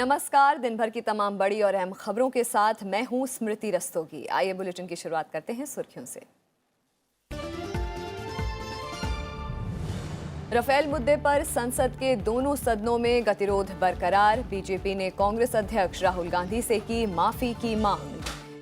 नमस्कार। दिन भर की तमाम बड़ी और अहम खबरों के साथ मैं हूं स्मृति रस्तोगी। आइए बुलेटिन की शुरुआत करते हैं सुर्खियों से। राफेल मुद्दे पर संसद के दोनों सदनों में गतिरोध बरकरार। बीजेपी ने कांग्रेस अध्यक्ष राहुल गांधी से की माफी की मांग।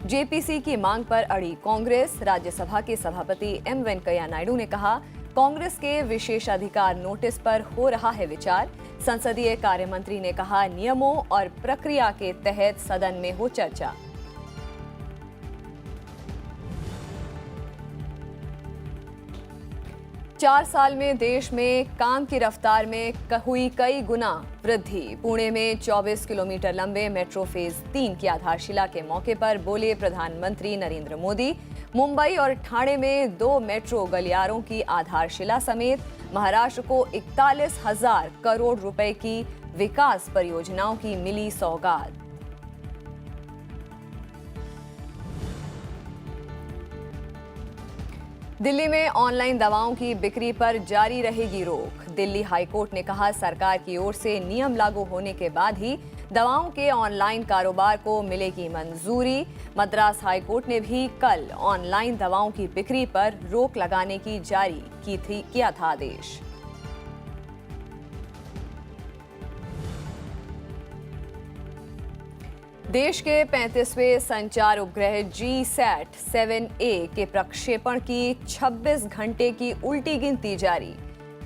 जेपीसी की मांग पर अड़ी कांग्रेस। राज्यसभा के सभापति एम वेंकैया नायडू ने कहा, कांग्रेस के विशेषाधिकार नोटिस पर हो रहा है विचार। संसदीय कार्य मंत्री ने कहा, नियमों और प्रक्रिया के तहत सदन में हो चर्चा। चार साल में देश में काम की रफ्तार में हुई कई गुना वृद्धि। पुणे में 24 किलोमीटर लंबे मेट्रो फेज 3 की आधारशिला के मौके पर बोले प्रधानमंत्री नरेंद्र मोदी। मुंबई और ठाणे में 2 मेट्रो गलियारों की आधारशिला समेत महाराष्ट्र को 41,000 करोड़ रुपए की विकास परियोजनाओं की मिली सौगात। दिल्ली में ऑनलाइन दवाओं की बिक्री पर जारी रहेगी रोक। दिल्ली हाईकोर्ट ने कहा, सरकार की ओर से नियम लागू होने के बाद ही दवाओं के ऑनलाइन कारोबार को मिलेगी मंजूरी। मद्रास हाईकोर्ट ने भी कल ऑनलाइन दवाओं की बिक्री पर रोक लगाने की किया था आदेश। देश के 35वें संचार उपग्रह GSAT-7A के प्रक्षेपण की 26 घंटे की उल्टी गिनती जारी।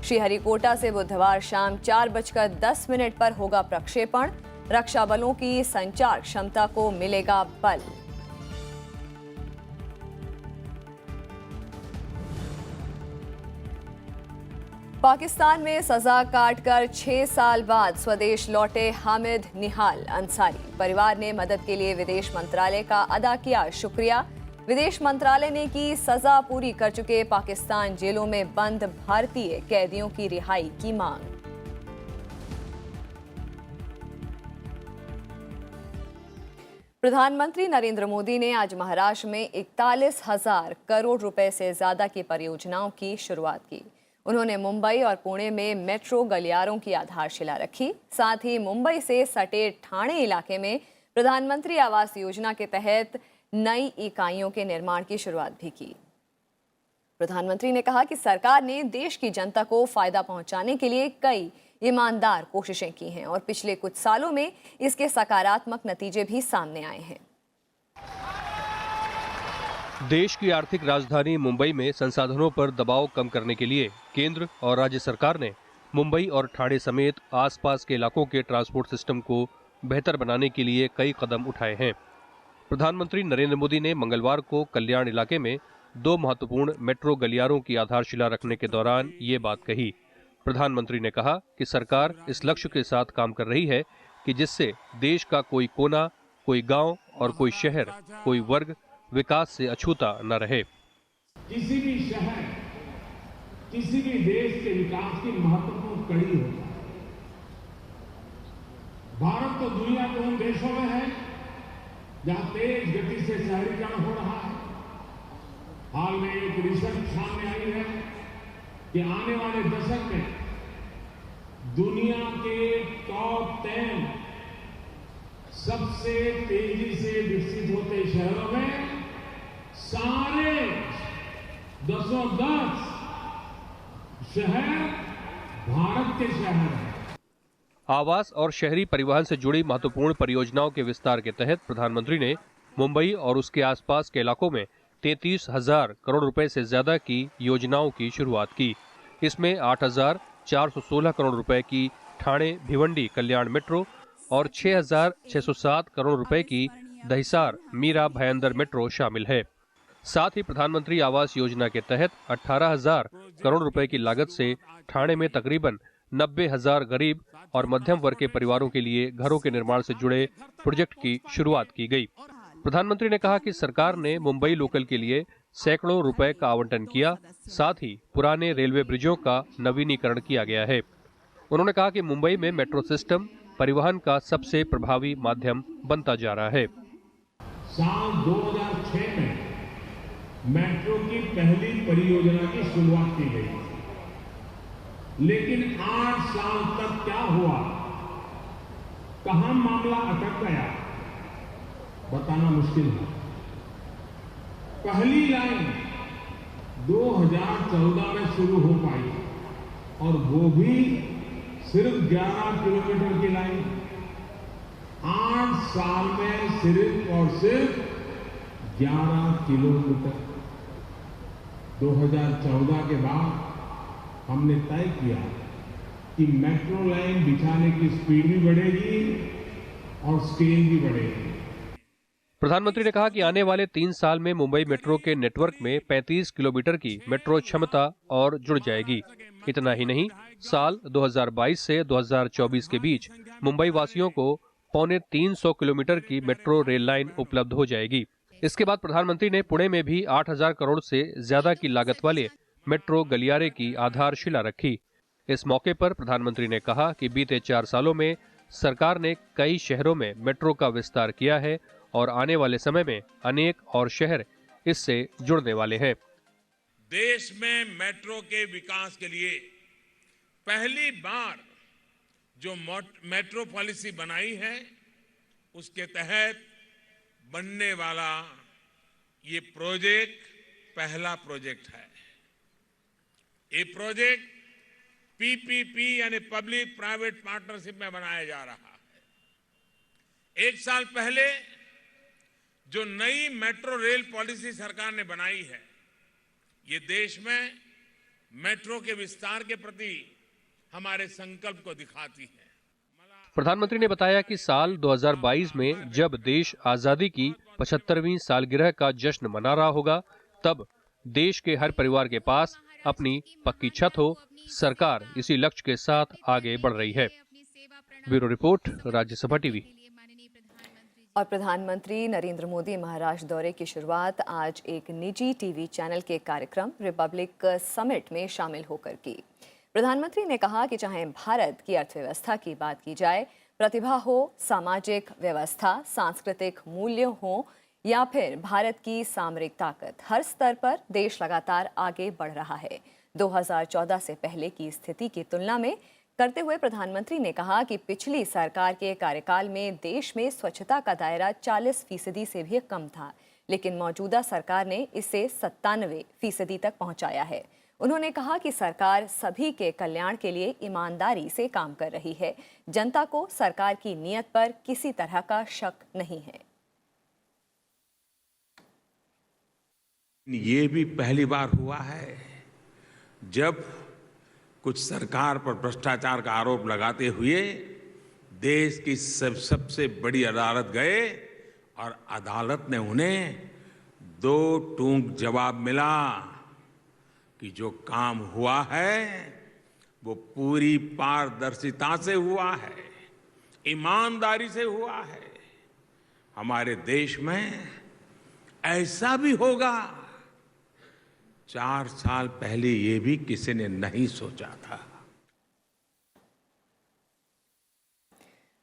श्रीहरिकोटा से बुधवार शाम 4:10 पर होगा प्रक्षेपण। रक्षा बलों की संचार क्षमता को मिलेगा बल। पाकिस्तान में सजा काटकर 6 साल बाद स्वदेश लौटे हामिद निहाल अंसारी। परिवार ने मदद के लिए विदेश मंत्रालय का अदा किया शुक्रिया। विदेश मंत्रालय ने की सजा पूरी कर चुके पाकिस्तान जेलों में बंद भारतीय कैदियों की रिहाई की मांग। प्रधानमंत्री नरेंद्र मोदी ने आज महाराष्ट्र में 41,000 करोड़ रुपए से ज्यादा की परियोजनाओं की शुरुआत की। उन्होंने मुंबई और पुणे में मेट्रो गलियारों की आधारशिला रखी। साथ ही मुंबई से सटे ठाणे इलाके में प्रधानमंत्री आवास योजना के तहत नई इकाइयों के निर्माण की शुरुआत भी की। प्रधानमंत्री ने कहा कि सरकार ने देश की जनता को फायदा पहुंचाने के लिए कई ईमानदार कोशिशें की हैं और पिछले कुछ सालों में इसके सकारात्मक नतीजे भी सामने आए हैं। देश की आर्थिक राजधानी मुंबई में संसाधनों पर दबाव कम करने के लिए केंद्र और राज्य सरकार ने मुंबई और ठाणे समेत आसपास के इलाकों के ट्रांसपोर्ट सिस्टम को बेहतर बनाने के लिए कई कदम उठाए हैं। प्रधानमंत्री नरेंद्र मोदी ने मंगलवार को कल्याण इलाके में 2 महत्वपूर्ण मेट्रो गलियारों की आधारशिला रखने के दौरान ये बात कही। प्रधानमंत्री ने कहा कि सरकार इस लक्ष्य के साथ काम कर रही है कि जिससे देश का कोई कोना, कोई गांव और कोई शहर, कोई वर्ग विकास से अछूता न रहे। किसी भी शहर, किसी भी देश के विकास की महत्वपूर्ण कड़ी होता है। भारत तो दुनिया के उन देशों में है जहां तेज गति से शहरीकरण हो रहा है। हाल में एक रिसर्च सामने आई है कि आने वाले दशक में दुनिया के टॉप 10 सबसे तेजी से विकसित होते शहरों में सारे 10 शहर भारत के शहर हैं। आवास और शहरी परिवहन से जुड़ी महत्वपूर्ण परियोजनाओं के विस्तार के तहत प्रधानमंत्री ने मुंबई और उसके आसपास के इलाकों में 33,000 करोड़ रुपए से ज्यादा की योजनाओं की शुरुआत की। इसमें 8,416 करोड़ रुपए की ठाणे भिवंडी कल्याण मेट्रो और 6,607 करोड़ रुपए की दहिसार मीरा भयंदर मेट्रो शामिल है। साथ ही प्रधानमंत्री आवास योजना के तहत 18,000 करोड़ रुपए की लागत से ठाणे में तकरीबन 90,000 गरीब और मध्यम वर्ग के परिवारों के लिए घरों के निर्माण से जुड़े प्रोजेक्ट की शुरुआत की गई। प्रधानमंत्री ने कहा कि सरकार ने मुंबई लोकल के लिए सैकड़ों रुपए का आवंटन किया। साथ ही पुराने रेलवे ब्रिजों का नवीनीकरण किया गया है। उन्होंने कहा कि मुंबई में मेट्रो सिस्टम परिवहन का सबसे प्रभावी माध्यम बनता जा रहा है। साल 2006 में मेट्रो की पहली परियोजना की शुरुआत की गई, लेकिन 8 साल तक क्या हुआ कहां मामला अटक गया बताना मुश्किल है। पहली लाइन 2014 में शुरू हो पाई और वो भी सिर्फ 11 किलोमीटर की लाइन। 8 साल में सिर्फ और सिर्फ 11 किलोमीटर। 2014 के बाद हमने तय किया कि मेट्रो लाइन बिछाने की स्पीड भी बढ़ेगी और स्केल भी बढ़ेगी। प्रधानमंत्री ने कहा कि आने वाले 3 साल में मुंबई मेट्रो के नेटवर्क में 35 किलोमीटर की मेट्रो क्षमता और जुड़ जाएगी। इतना ही नहीं, साल 2022 से 2024 के बीच मुंबई वासियों को 250 किलोमीटर की मेट्रो रेल लाइन उपलब्ध हो जाएगी। इसके बाद प्रधानमंत्री ने पुणे में भी 8,000 करोड़ से ज्यादा की लागत वाले मेट्रो गलियारे की आधारशिला रखी। इस मौके पर प्रधानमंत्री ने कहा कि बीते 4 सालों में सरकार ने कई शहरों में मेट्रो का विस्तार किया है और आने वाले समय में अनेक और शहर इससे जुड़ने वाले हैं। देश में मेट्रो के विकास के लिए पहली बार जो मेट्रो पॉलिसी बनाई है, उसके तहत बनने वाला ये प्रोजेक्ट पहला प्रोजेक्ट है। ये प्रोजेक्ट पीपीपी यानी पब्लिक प्राइवेट पार्टनरशिप में बनाया जा रहा है। 1 साल पहले जो नई मेट्रो रेल पॉलिसी सरकार ने बनाई है, ये देश में मेट्रो के विस्तार के प्रति हमारे संकल्प को दिखाती है। प्रधानमंत्री ने बताया कि साल 2022 में जब देश आजादी की 75वीं सालगिरह का जश्न मना रहा होगा, तब देश के हर परिवार के पास अपनी पक्की छत हो। सरकार इसी लक्ष्य के साथ आगे बढ़ रही है। Bureau report, Rajya Sabha TV. और प्रधानमंत्री नरेंद्र मोदी महाराष्ट्र दौरे की शुरुआत आज एक निजी टीवी चैनल के कार्यक्रम रिपब्लिक समिट में शामिल होकर की। प्रधानमंत्री ने कहा कि चाहे भारत की अर्थव्यवस्था की बात की जाए, प्रतिभा हो, सामाजिक व्यवस्था, सांस्कृतिक मूल्य हो या फिर भारत की सामरिक ताकत, हर स्तर पर देश लगातार आगे बढ़ रहा है। 2014 से पहले की स्थिति की तुलना में करते हुए प्रधानमंत्री ने कहा कि पिछली सरकार के कार्यकाल में देश में स्वच्छता का दायरा 40% से भी कम था, लेकिन मौजूदा सरकार ने इसे 97% तक पहुंचाया है। उन्होंने कहा कि सरकार सभी के कल्याण के लिए ईमानदारी से काम कर रही है। जनता को सरकार की नीयत पर किसी तरह का शक नहीं है। ये भी पहली बार हुआ है जब कुछ सरकार पर भ्रष्टाचार का आरोप लगाते हुए देश की सबसे बड़ी अदालत गए और अदालत ने उन्हें 2 टूक जवाब मिला कि जो काम हुआ है वो पूरी पारदर्शिता से हुआ है, ईमानदारी से हुआ है। हमारे देश में ऐसा भी होगा, 4 साल पहले ये भी किसी ने नहीं सोचा था।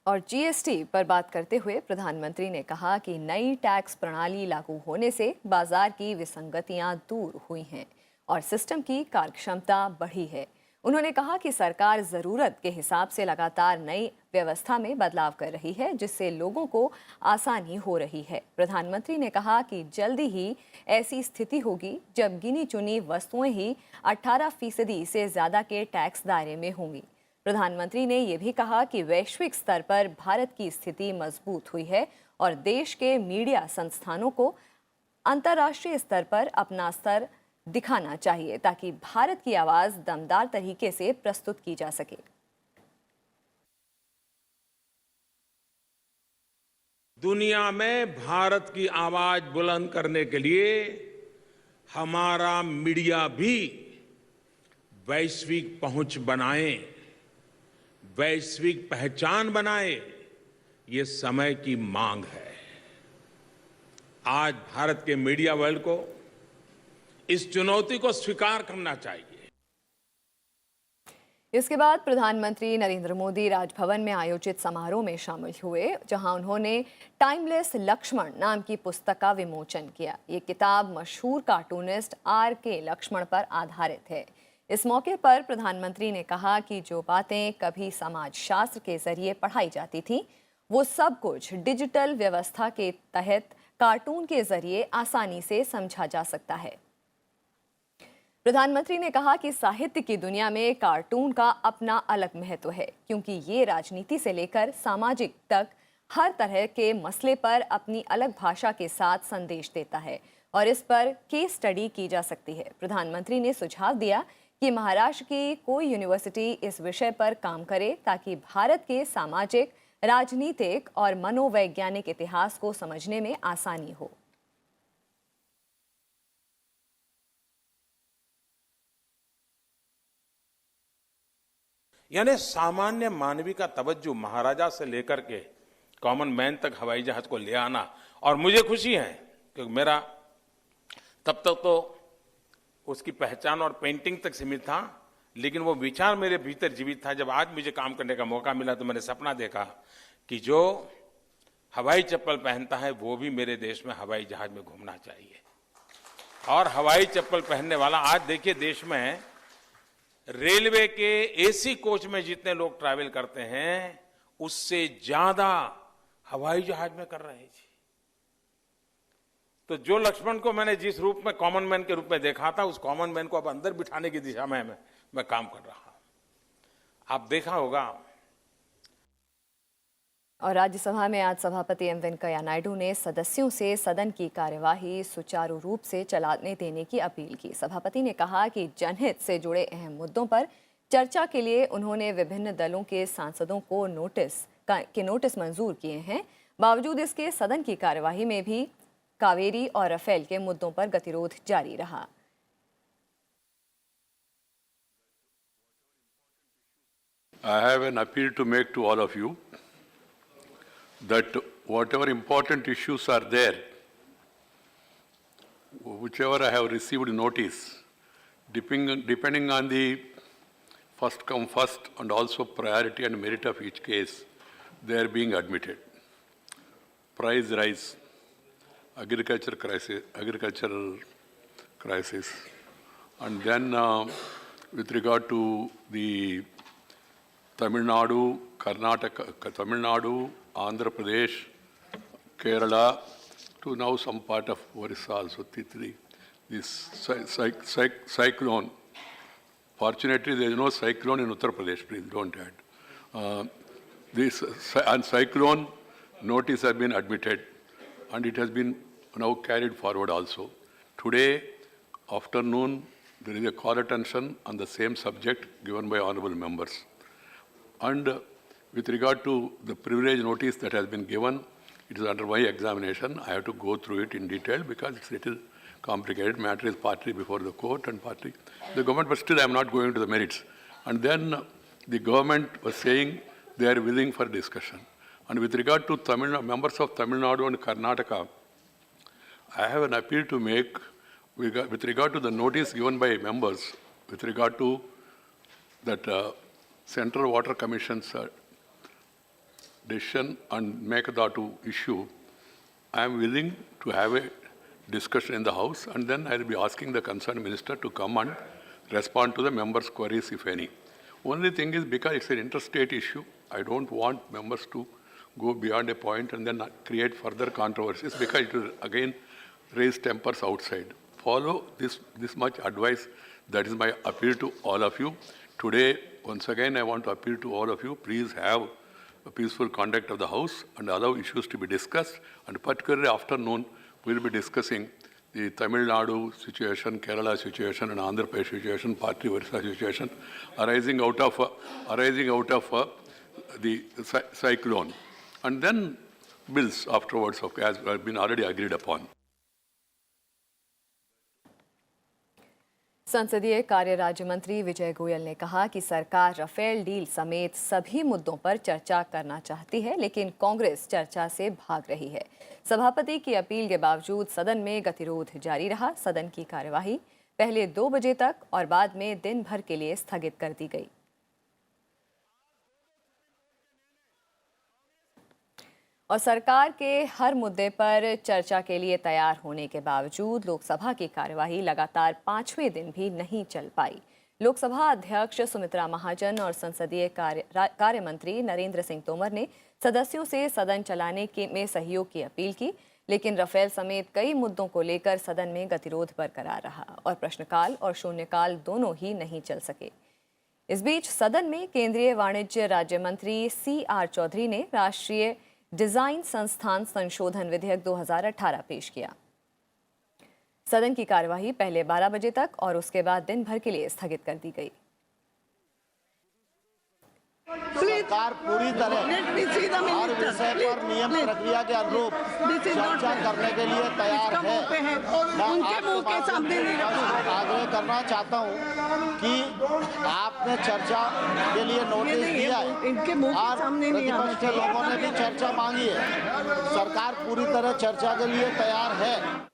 और जीएसटी पर बात करते हुए प्रधानमंत्री ने कहा कि नई टैक्स प्रणाली लागू होने से बाजार की विसंगतियां दूर हुई हैं और सिस्टम की कार्यक्षमता बढ़ी है। उन्होंने कहा कि सरकार जरूरत के हिसाब से लगातार नई व्यवस्था में बदलाव कर रही है, जिससे लोगों को आसानी हो रही है। प्रधानमंत्री ने कहा कि जल्दी ही ऐसी स्थिति होगी जब गिनी चुनी वस्तुएं ही 18% से ज्यादा के टैक्स दायरे में होंगी। प्रधानमंत्री ने यह भी कहा कि वैश्विक स्तर पर भारत की स्थिति मजबूत हुई है और देश के मीडिया संस्थानों को अंतर्राष्ट्रीय स्तर पर अपना स्तर दिखाना चाहिए ताकि भारत की आवाज दमदार तरीके से प्रस्तुत की जा सके। दुनिया में भारत की आवाज बुलंद करने के लिए हमारा मीडिया भी वैश्विक पहुंच बनाए, वैश्विक पहचान बनाए, ये समय की मांग है। आज भारत के मीडिया वर्ल्ड को इस चुनौती को स्वीकार करना चाहिए। इसके बाद प्रधानमंत्री नरेंद्र मोदी राजभवन में आयोजित समारोह में शामिल हुए, जहां उन्होंने टाइमलेस लक्ष्मण नाम की पुस्तक का विमोचन किया। ये किताब मशहूर कार्टूनिस्ट R.K. लक्ष्मण पर आधारित है। इस मौके पर प्रधानमंत्री ने कहा कि जो बातें कभी समाजशास्त्र के जरिए पढ़ाई जाती थीं, वो सब कुछ डिजिटल व्यवस्था के तहत कार्टून के जरिए आसानी से समझा जा सकता है। प्रधानमंत्री ने कहा कि साहित्य की दुनिया में कार्टून का अपना अलग महत्व है, क्योंकि ये राजनीति से लेकर सामाजिक तक हर तरह के मसले पर अपनी अलग भाषा के साथ संदेश देता है और इस पर केस स्टडी की जा सकती है। प्रधानमंत्री ने सुझाव दिया कि महाराष्ट्र की कोई यूनिवर्सिटी इस विषय पर काम करे ताकि भारत के सामाजिक, राजनीतिक और मनोवैज्ञानिक इतिहास को समझने में आसानी हो। यानी सामान्य मानवी का तवज्जो महाराजा से लेकर के कॉमन मैन तक हवाई जहाज को ले आना। और मुझे खुशी है क्योंकि मेरा तब तक तो उसकी पहचान और पेंटिंग तक सीमित था, लेकिन वो विचार मेरे भीतर जीवित था। जब आज मुझे काम करने का मौका मिला तो मैंने सपना देखा कि जो हवाई चप्पल पहनता है वो भी मेरे देश में हवाई जहाज में घूमना चाहिए। और हवाई चप्पल पहनने वाला आज देखिए देश में रेलवे के एसी कोच में जितने लोग ट्रैवल करते हैं उससे ज्यादा हवाई जहाज में कर रहे हैं। तो जो लक्ष्मण को मैंने जिस रूप में कॉमन मैन के रूप में देखा था, उस कॉमन मैन को अब अंदर बिठाने की दिशा में मैं काम कर रहा हूं। आप देखा होगा। और राज्यसभा में आज सभापति एम वेंकैया नायडू ने सदस्यों से सदन की कार्यवाही सुचारू रूप से चलाने देने की अपील की। सभापति ने कहा कि जनहित से जुड़े अहम मुद्दों पर चर्चा के लिए उन्होंने विभिन्न दलों के सांसदों को नोटिस मंजूर किए हैं। बावजूद इसके सदन की कार्यवाही में भी कावेरी और राफेल के मुद्दों पर गतिरोध जारी रहा। I have an appeal to make to all of you that whatever important issues are there, whichever I have received notice, depending on the first come first and also priority and merit of each case, they are being admitted. Price rise, agricultural crisis, and then with regard to the Tamil Nadu, Karnataka, Tamil Nadu, Andhra Pradesh, Kerala, to now some part of Orissa also, Titri. This cyclone. Fortunately, there is no cyclone in Uttar Pradesh, please don't add. This cyclone notice has been admitted and it has been now carried forward also. Today afternoon, there is a call attention on the same subject given by honorable members. And with regard to the privilege notice that has been given, it is under my examination. I have to go through it in detail because it's a little complicated. Matter is partly before the court and partly the government, but still I am not going to the merits. And then the government was saying they are willing for discussion. And with regard to members of Tamil Nadu and Karnataka, I have an appeal to make with regard to the notice given by members with regard to that Central Water Commission's decision on Mekadatu issue. I am willing to have a discussion in the House, and then I will be asking the concerned minister to come and respond to the members' queries, if any. Only thing is, because it's an interstate issue, I don't want members to go beyond a point and then create further controversies, because it will again raise tempers outside. Follow this much advice. That is my appeal to all of you. Today, once again, I want to appeal to all of you. Please have a peaceful conduct of the House and allow issues to be discussed. And particularly afternoon, we will be discussing the Tamil Nadu situation, Kerala situation, and Andhra Pradesh situation, Party Orissa situation, arising out of the cyclone. And then bills afterwards, as have been already agreed upon. संसदीय कार्य राज्य मंत्री विजय गोयल ने कहा कि सरकार Rafale deal समेत सभी मुद्दों पर चर्चा करना चाहती है, लेकिन कांग्रेस चर्चा से भाग रही है। सभापति की अपील के बावजूद सदन में गतिरोध जारी रहा। सदन की कार्यवाही पहले 2 बजे तक और बाद में दिन भर के लिए स्थगित कर दी गई। और सरकार के हर मुद्दे पर चर्चा के लिए तैयार होने के बावजूद लोकसभा की कार्यवाही लगातार 5वें दिन भी नहीं चल पाई। लोकसभा अध्यक्ष सुमित्रा महाजन और संसदीय कार्य मंत्री नरेंद्र सिंह तोमर ने सदस्यों से सदन चलाने में सहयोग की अपील की, लेकिन राफेल समेत कई मुद्दों को लेकर सदन में गतिरोध बरकरार रहा और प्रश्नकाल और शून्यकाल दोनों ही नहीं चल सके। इस बीच सदन में केंद्रीय वाणिज्य राज्य मंत्री CR चौधरी ने राष्ट्रीय डिजाइन संस्थान संशोधन विधेयक 2018 पेश किया। सदन की कार्यवाही पहले 12 बजे तक और उसके बाद दिन भर के लिए स्थगित कर दी गई। सरकार पूरी तरह हर विषय पर नियम प्रक्रिया के अनुरूप चर्चा करने के लिए तैयार है। मैं आपके सामने आग्रह करना चाहता हूं कि आपने चर्चा के लिए नोटिस दिया है और प्रतिपक्ष के लोगों ने भी चर्चा मांगी है। सरकार पूरी तरह चर्चा के लिए तैयार है।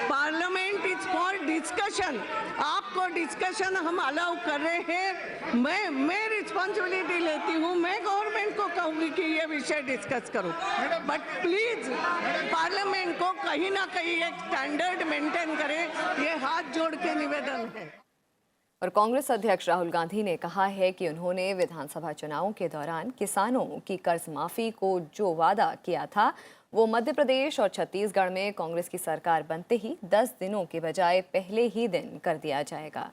Parliament is for discussion. आपको डिस्कशन हम अलाउ कर रहे हैं। मैं रिस्पॉन्सिबिलिटी लेती हूँ। मैं गवर्नमेंट को कहूँगी कि ये विषय डिस्कस करो, बट प्लीज पार्लियामेंट को कहीं ना कहीं एक स्टैंडर्ड मेंटेन करे। ये हाथ जोड़ के निवेदन है। और कांग्रेस अध्यक्ष राहुल गांधी ने कहा है कि उन्होंने विधानसभा चुनावों के दौरान किसानों की कर्ज माफी को जो वादा किया था वो मध्य प्रदेश और छत्तीसगढ़ में कांग्रेस की सरकार बनते ही 10 दिनों के बजाय पहले ही दिन कर दिया जाएगा।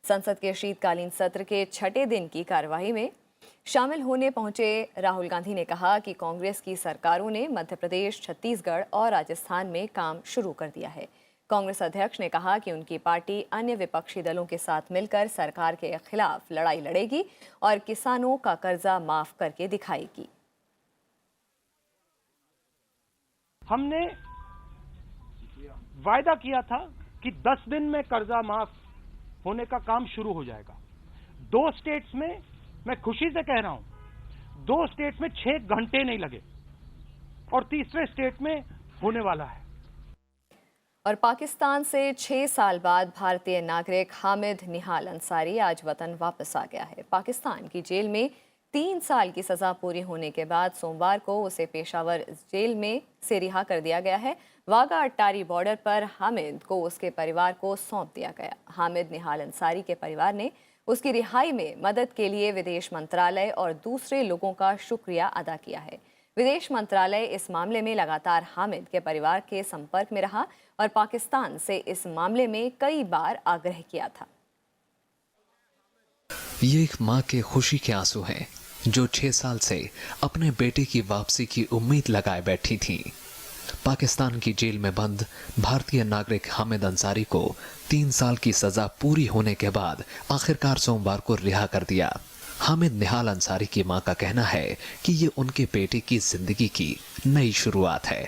संसद के शीतकालीन सत्र के 6ठे दिन की कार्यवाही में शामिल होने पहुंचे राहुल गांधी ने कहा कि कांग्रेस की सरकारों ने मध्य प्रदेश, छत्तीसगढ़ और राजस्थान में काम शुरू कर दिया है। कांग्रेस अध्यक्ष ने कहा कि उनकी पार्टी अन्य विपक्षी दलों के साथ मिलकर सरकार के खिलाफ लड़ाई लड़ेगी और किसानों का कर्जा माफ करके दिखाएगी। हमने वायदा किया था कि 10 दिन में कर्जा माफ होने का काम शुरू हो जाएगा। 2 स्टेट्स में, मैं खुशी से कह रहा हूं, 2 स्टेट्स में 6 घंटे नहीं लगे और तीसरे स्टेट में होने वाला है। और पाकिस्तान से 6 साल बाद भारतीय नागरिक हामिद निहाल अंसारी आज वतन वापस आ गया है। पाकिस्तान की जेल में 3 साल की सजा पूरी होने के बाद सोमवार को उसे पेशावर जेल में से रिहा कर दिया गया है। वाघा अट्टारी बॉर्डर पर हामिद को उसके परिवार को सौंप दिया गया। हामिद निहाल अंसारी के परिवार ने उसकी रिहाई में मदद के लिए विदेश मंत्रालय और दूसरे लोगों का शुक्रिया अदा किया है। विदेश मंत्रालय इस मामले में लगातार हामिद के परिवार के संपर्क में रहा और पाकिस्तान से इस मामले में कई बार आग्रह किया था। ये एक माँ के खुशी के आंसू हैं जो 6 साल से अपने बेटे की वापसी की उम्मीद लगाए बैठी थी। पाकिस्तान की जेल में बंद भारतीय नागरिक हामिद अंसारी को 3 साल की सजा पूरी होने के बाद आखिरकार सोमवार को रिहा कर दिया। हामिद निहाल अंसारी की मां का कहना है कि ये उनके बेटे की जिंदगी की नई शुरुआत है।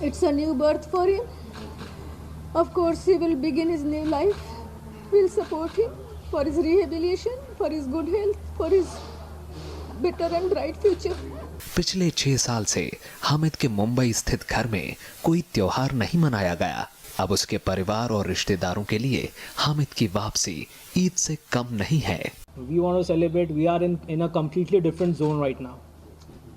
It's a new birth for him. Of course, he will begin his new life. We'll support him for his rehabilitation, for his good health, for his better and bright future. पिछले 6 साल से हामिद के मुंबई स्थित घर में कोई त्योहार नहीं मनाया गया। अब उसके परिवार और रिश्तेदारों के लिए हामिद की वापसी ईद से कम नहीं है। We want to celebrate. We are in a completely different zone right now.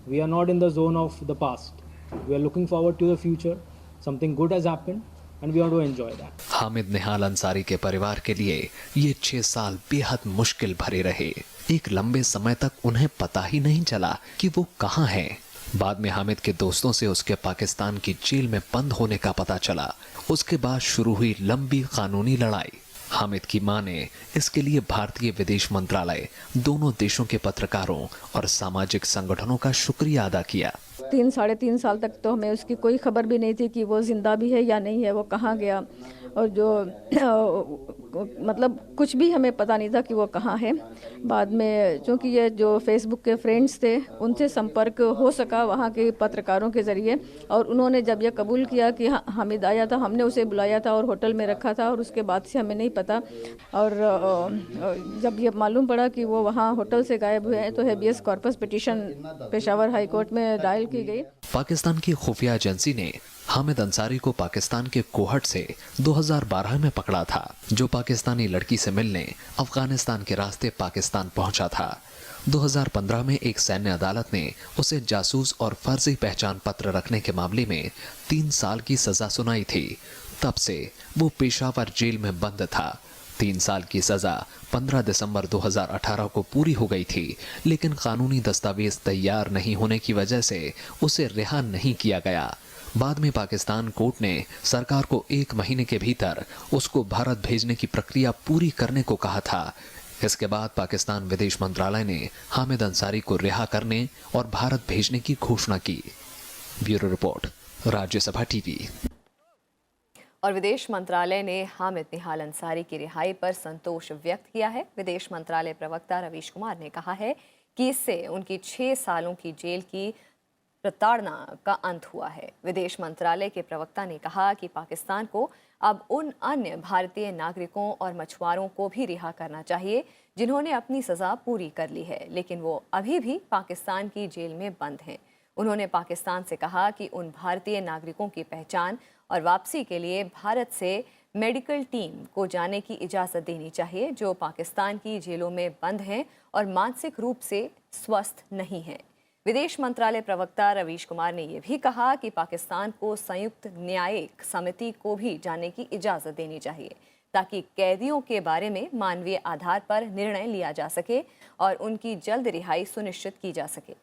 We are not in the zone of the past. We are looking forward to the future. Something good has happened and we want to enjoy that. Hamid निहाल अंसारी के परिवार के लिए ये 6 साल बेहद मुश्किल भरे रहे। एक लंबे समय तक उन्हें पता ही नहीं चला कि वो कहाँ हैं। बाद में हामिद के दोस्तों से उसके पाकिस्तान की जेल में बंद होने का पता चला। उसके बाद शुरू हुई लंबी कानूनी लड़ाई। हामिद की मां ने इसके लिए भारतीय विदेश मंत्रालय, दोनों देशों के पत्रकारों और सामाजिक संगठनों का शुक्रिया अदा किया। 3-3.5 साल तक तो हमें उसकी कोई खबर भी नहीं थी कि वो जिंदा भी है या नहीं है, वो कहाँ गया, और जो मतलब कुछ भी हमें पता नहीं था कि वो कहाँ है। बाद में चूँकि ये जो फेसबुक के फ्रेंड्स थे उनसे संपर्क हो सका वहाँ के पत्रकारों के ज़रिए, और उन्होंने जब ये कबूल किया कि हामिद आया था, हमने उसे बुलाया था और होटल में रखा था, और उसके बाद से हमें नहीं पता। और जब ये मालूम पड़ा कि वो वहाँ होटल से गायब हुए हैं तो habeas corpus petition Peshawar high court में दायर की गई। पाकिस्तान की खुफिया एजेंसी ने हामिद अंसारी को पाकिस्तान के कोहट से 2012 में पकड़ा था, जो पाकिस्तानी लड़की से मिलने अफगानिस्तान के रास्ते पाकिस्तान पहुंचा था। 2015 में एक सैन्य अदालत ने उसे जासूस और फर्जी पहचान पत्र रखने के मामले में 3 साल की सजा सुनाई थी। तब से वो पेशावर जेल में बंद था। 3 साल की सजा 15 दिसंबर 2018 को पूरी हो गई थी, लेकिन कानूनी दस्तावेज तैयार नहीं होने की वजह से उसे रिहा नहीं किया गया। बाद में पाकिस्तान कोर्ट ने सरकार को 1 महीने के भीतर उसको भारत भेजने की प्रक्रिया पूरी करने को कहा था। इसके बाद पाकिस्तान विदेश मंत्रालय ने हामिद अंसारी को रिहा करने और भारत भेजने की घोषणा की। Bureau report, Rajya Sabha TV. और विदेश मंत्रालय ने हामिद निहाल अंसारी की रिहाई पर संतोष व्यक्त किया है। विदेश मंत्रालय प्रवक्ता रवीश कुमार ने कहा है कि इससे उनकी 6 सालों की जेल की प्रताड़ना का अंत हुआ है। विदेश मंत्रालय के प्रवक्ता ने कहा कि पाकिस्तान को अब उन अन्य भारतीय नागरिकों और मछुआरों को भी रिहा करना चाहिए जिन्होंने अपनी सजा पूरी कर ली है, लेकिन वो अभी भी पाकिस्तान की जेल में बंद हैं। उन्होंने पाकिस्तान से कहा कि उन भारतीय नागरिकों की पहचान और वापसी के लिए भारत से मेडिकल टीम को जाने की इजाज़त देनी चाहिए जो पाकिस्तान की जेलों में बंद हैं और मानसिक रूप से स्वस्थ नहीं हैं। विदेश मंत्रालय प्रवक्ता रवीश कुमार ने यह भी कहा कि पाकिस्तान को संयुक्त न्यायिक समिति को भी जाने की इजाज़त देनी चाहिए ताकि कैदियों के बारे में मानवीय आधार पर निर्णय लिया जा सके और उनकी जल्द रिहाई सुनिश्चित की जा सके।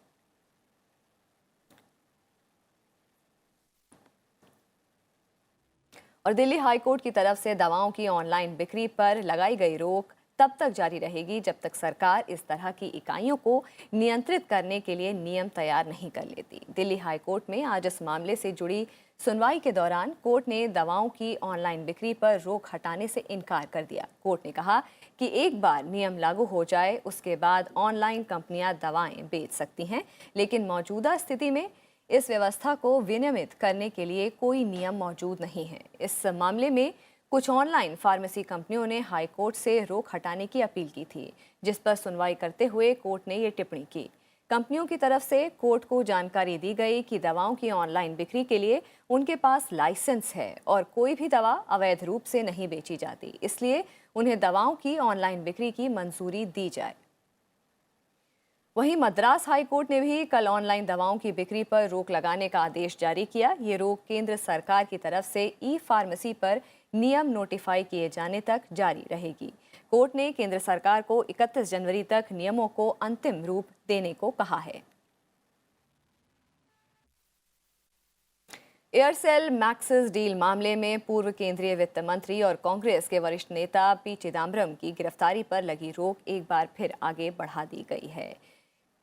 और दिल्ली हाईकोर्ट की तरफ से दवाओं की ऑनलाइन बिक्री पर लगाई गई रोक तब तक जारी रहेगी जब तक सरकार इस तरह की इकाइयों को नियंत्रित करने के लिए नियम तैयार नहीं कर लेती। दिल्ली हाईकोर्ट में आज इस मामले से जुड़ी सुनवाई के दौरान कोर्ट ने दवाओं की ऑनलाइन बिक्री पर रोक हटाने से इनकार कर दिया। कोर्ट ने कहा कि एक बार नियम लागू हो जाए उसके बाद ऑनलाइन कंपनियां दवाएं बेच सकती हैं, लेकिन मौजूदा स्थिति में इस व्यवस्था को विनियमित करने के लिए कोई नियम मौजूद नहीं है। इस मामले में कुछ ऑनलाइन फार्मेसी कंपनियों ने हाई कोर्ट से रोक हटाने की अपील की थी, जिस पर सुनवाई करते हुए कोर्ट ने ये टिप्पणी की। कंपनियों की तरफ से कोर्ट को जानकारी दी गई कि दवाओं की ऑनलाइन बिक्री के लिए उनके पास लाइसेंस है और कोई भी दवा अवैध रूप से नहीं बेची जाती, इसलिए उन्हें दवाओं की ऑनलाइन बिक्री की मंजूरी दी जाए। वहीं मद्रास हाई कोर्ट ने भी कल ऑनलाइन दवाओं की बिक्री पर रोक लगाने का आदेश जारी किया। ये रोक केंद्र सरकार की तरफ से ई फार्मेसी पर नियम नोटिफाई किए जाने तक जारी रहेगी। कोर्ट ने केंद्र सरकार को 31 जनवरी तक नियमों को अंतिम रूप देने को कहा है। एयरसेल मैक्सिस डील मामले में पूर्व केंद्रीय वित्त मंत्री और कांग्रेस के वरिष्ठ नेता पी चिदम्बरम की गिरफ्तारी पर लगी रोक एक बार फिर आगे बढ़ा दी गई है।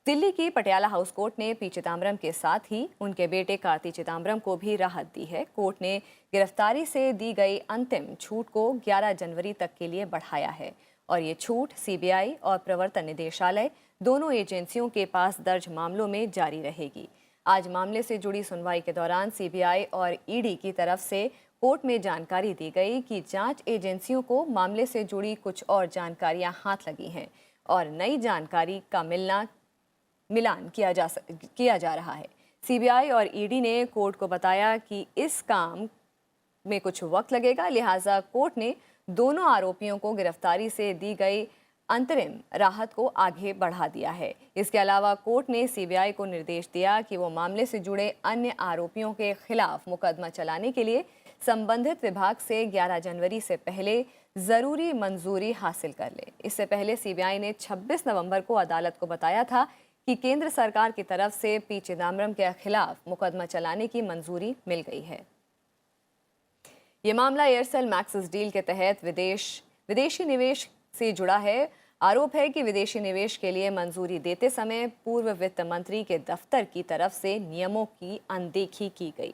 दिल्ली की पटियाला हाउस कोर्ट ने पी चिदम्बरम के साथ ही उनके बेटे कार्ति चिदम्बरम को भी राहत दी है। कोर्ट ने गिरफ्तारी से दी गई अंतिम छूट को 11 जनवरी तक के लिए बढ़ाया है और ये छूट सीबीआई और प्रवर्तन निदेशालय दोनों एजेंसियों के पास दर्ज मामलों में जारी रहेगी। आज मामले से जुड़ी सुनवाई के दौरान सीबीआई और ईडी की तरफ से कोर्ट में जानकारी दी गई कि जांच एजेंसियों को मामले से जुड़ी कुछ और जानकारियां हाथ लगी हैं और नई जानकारी का मिलान किया जा रहा है। सीबीआई और ईडी ने कोर्ट को बताया कि इस काम में कुछ वक्त लगेगा, लिहाजा कोर्ट ने दोनों आरोपियों को गिरफ्तारी से दी गई अंतरिम राहत को आगे बढ़ा दिया है। इसके अलावा कोर्ट ने सीबीआई को निर्देश दिया कि वो मामले से जुड़े अन्य आरोपियों के खिलाफ मुकदमा चलाने के लिए संबंधित विभाग से 11 जनवरी से पहले जरूरी मंजूरी हासिल कर ले। इससे पहले सीबीआई ने 26 नवंबर को अदालत को बताया था कि केंद्र सरकार की तरफ से पी चिदम्बरम के खिलाफ मुकदमा चलाने की मंजूरी मिल गई है। ये मामला एयरसेल मैक्सिस डील के तहत विदेशी निवेश से जुड़ा है। आरोप है कि विदेशी निवेश के लिए मंजूरी देते समय पूर्व वित्त मंत्री के दफ्तर की तरफ से नियमों की अनदेखी की गई।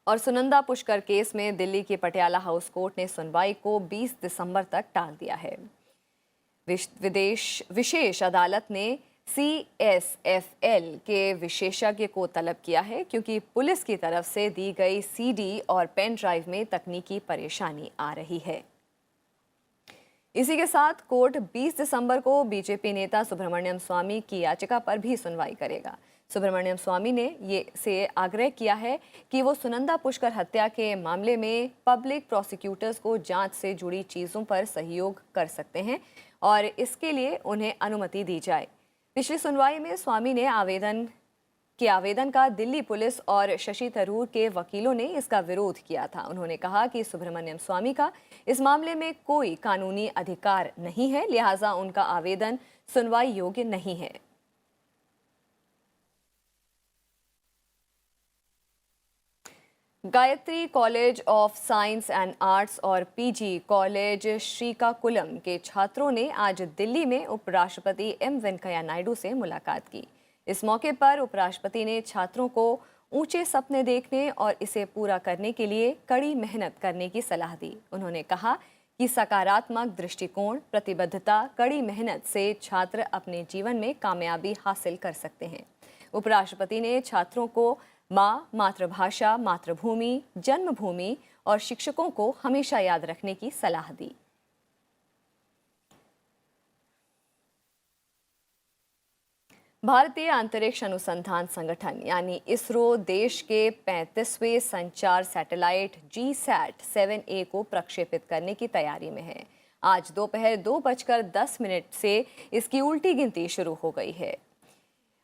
और सुनंदा पुष्कर केस में दिल्ली की पटियाला हाउस कोर्ट ने सुनवाई को 20 दिसंबर तक टाल दिया है। विशेष अदालत ने CSFL के विशेषज्ञ को तलब किया है क्योंकि पुलिस की तरफ से दी गई CD और पेन ड्राइव में तकनीकी परेशानी आ रही है। इसी के साथ कोर्ट 20 दिसंबर को बीजेपी नेता सुब्रमण्यम स्वामी की याचिका पर भी सुनवाई करेगा। सुब्रमण्यम स्वामी ने से आग्रह किया है कि वो सुनंदा पुष्कर हत्या के मामले में पब्लिक प्रोसिक्यूटर्स को जांच से जुड़ी चीज़ों पर सहयोग कर सकते हैं और इसके लिए उन्हें अनुमति दी जाए। पिछली सुनवाई में स्वामी ने आवेदन का दिल्ली पुलिस और शशि थरूर के वकीलों ने इसका विरोध किया था। उन्होंने कहा कि सुब्रमण्यम स्वामी का इस मामले में कोई कानूनी अधिकार नहीं है, लिहाजा उनका आवेदन सुनवाई योग्य नहीं है। Gayatri college of science and arts और पीजी कॉलेज श्रीकाकुलम के छात्रों ने आज दिल्ली में उपराष्ट्रपति एम वेंकैया नायडू से मुलाकात की। इस मौके पर उपराष्ट्रपति ने छात्रों को ऊंचे सपने देखने और इसे पूरा करने के लिए कड़ी मेहनत करने की सलाह दी। उन्होंने कहा कि सकारात्मक दृष्टिकोण, प्रतिबद्धता, कड़ी मेहनत से छात्र अपने जीवन में कामयाबी हासिल कर सकते हैं। उपराष्ट्रपति ने छात्रों को माँ, मातृभाषा, मातृभूमि, जन्मभूमि और शिक्षकों को हमेशा याद रखने की सलाह दी। भारतीय अंतरिक्ष अनुसंधान संगठन यानी इसरो देश के 35वें संचार सैटेलाइट GSAT-7A को प्रक्षेपित करने की तैयारी में है। आज दोपहर 2:10 से इसकी उल्टी गिनती शुरू हो गई है।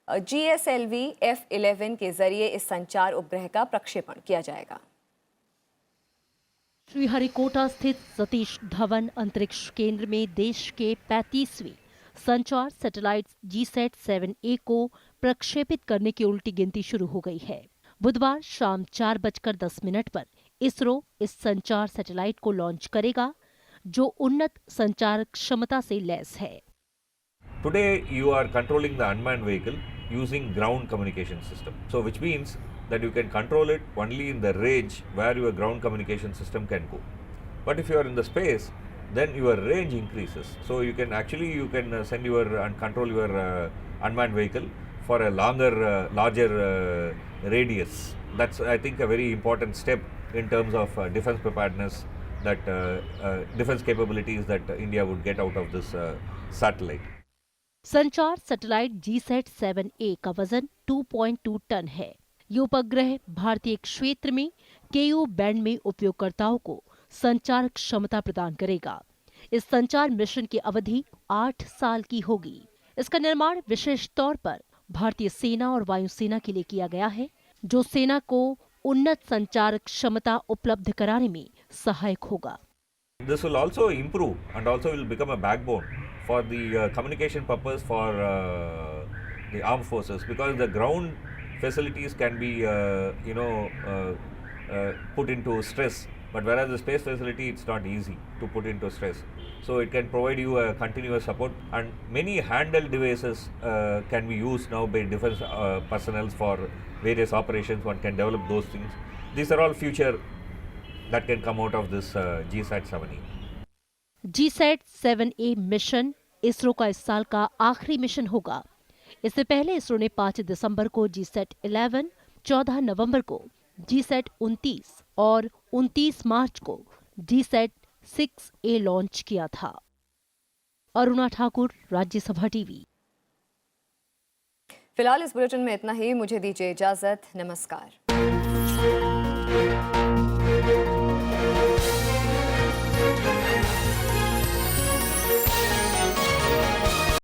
GSLV F11 के जरिए इस संचार उपग्रह का प्रक्षेपण किया जाएगा। श्रीहरिकोटा स्थित सतीश धवन अंतरिक्ष केंद्र में देश के 35वें संचार सैटेलाइट GSAT-7A को प्रक्षेपित करने की उल्टी गिनती शुरू हो गई है। बुधवार शाम 4:10 पर इसरो इस संचार सैटेलाइट को लॉन्च करेगा, जो उन्नत संचार क्षमता से लैस है। Today you are controlling the unmanned vehicle using ground communication system. So which means that you can control it only in the range where your ground communication system can go. But if you are in the space, then your range increases. So you can send your and control your unmanned vehicle for a larger radius. That's, I think, a very important step in terms of defense preparedness, that defense capabilities that India would get out of this satellite. संचार satellite GSAT-7A का वजन 2.2 ton है। ये उपग्रह भारतीय क्षेत्र में KU band में उपयोगकर्ताओं को संचार क्षमता प्रदान करेगा। इस संचार मिशन की अवधि 8 साल की होगी। इसका निर्माण विशेष तौर पर भारतीय सेना और वायुसेना के लिए किया गया है, जो सेना को उन्नत संचार क्षमता उपलब्ध कराने में सहायक होगा। This will also improve and also will become a backbone for the communication purpose for the armed forces, because the ground facilities can be put into stress, but whereas the space facility, it's not easy to put into stress. So it can provide you a continuous support, and many handheld devices can be used now by defense personnel for various operations. One can develop those things. These are all future that can come out of this GSAT-7A. GSAT-7A mission ISRO का इस साल का आखिरी mission होगा। इससे पहले इसरो ने 5 दिसंबर को GSAT-11, 14 नवंबर को GSAT-29 और 29 मार्च को GSAT-6A लॉन्च किया था। अरुणा ठाकुर, राज्यसभा टीवी। फिलहाल इस बुलेटिन में इतना ही। मुझे दीजिए इजाजत। नमस्कार।